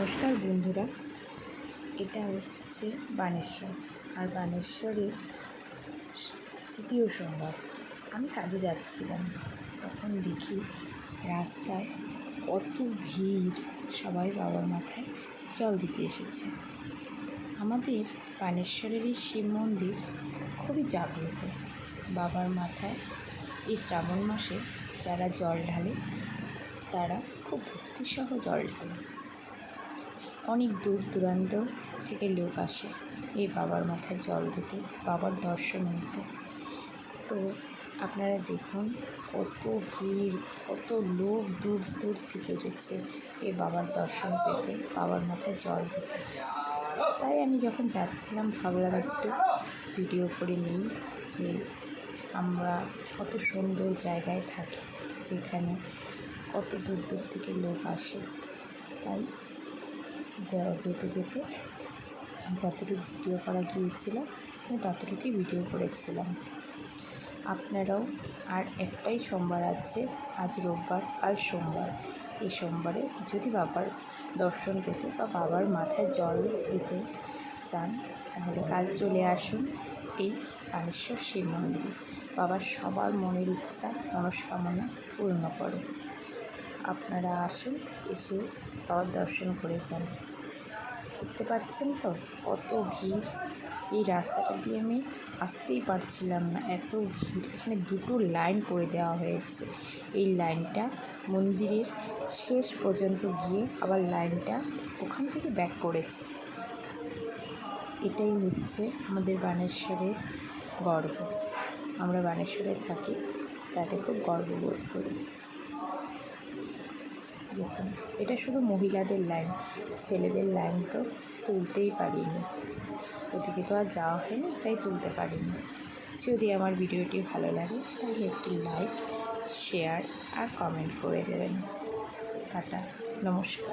নমস্কার বন্ধুরা, এটা হচ্ছে বানেশ্বর। আর বানেশ্বরের তৃতীয় সোমবার আমি কাজে যাচ্ছিলাম, তখন দেখি রাস্তায় কত ভিড়, সবাই বাবার মাথায় জল দিতে এসেছে। আমাদের বানেশ্বরের এই শিব মন্দির খুবই জাগ্রত। বাবার মাথায় এই শ্রাবণ মাসে যারা জল ঢালে তারা খুব ভক্তিসহ জল ঢালে। অনেক দূর দূরান্ত থেকে লোক আসে এই বাবার মাথায় জল দিতে, বাবার দর্শন নিতে। তো আপনারা দেখুন কত ভিড়, কত লোক দূর দূর থেকে এসেছে এই বাবার দর্শন পেতে, বাবার মাথায় জল দিতে। তাই আমি যখন যাচ্ছিলাম ভাবলাম একটু ভিডিও করে নিই যে আমরা কত সুন্দর জায়গায় থাকি, যেখানে কত দূর দূর থেকে লোক আসে। তাই যেতে যেতে যতটুকু ভিডিও করা গিয়েছিল আমি ততটুকুই ভিডিও করেছিলাম। আপনারাও, আর একটাই সোমবার আছে, আজ রোববার, কাল সোমবার। এই সোমবারে যদি বাবার দর্শন পেতে বা বাবার মাথায় জল দিতে চান তাহলে কাল চলে আসুন এই বানেশ্বর শিব মন্দিরে। বাবার সবার মনের ইচ্ছা মনস্কামনা পূর্ণ করে। আপনারা আসুন, এসে বাবার দর্শন করে যান। দেখতে পাচ্ছেন তো কত ভিড়। এই রাস্তাটা দিয়ে আমি আসতেই পারছিলাম না, এত ভিড়। এখানে দুটো লাইন করে দেওয়া হয়েছে। এই লাইনটা মন্দিরের শেষ পর্যন্ত গিয়ে আবার লাইনটা ওখান থেকে ব্যাক করেছে। এটাই হচ্ছে আমাদের বানেশ্বরের গর্ব। আমরা বানেশ্বরে থাকি, তাতে খুব গর্ববোধ করি। দেখুন, এটা শুধু মহিলাদের লাইন, ছেলেদের লাইন তো তুলতেই পারিনি, ওদিকে তো আর যাওয়া হয়নি, তাই তুলতে পারিনি। যদি আমার ভিডিওটি ভালো লাগে তাহলে একটি লাইক, শেয়ার আর কমেন্ট করে দেবেন। টাটা, নমস্কার।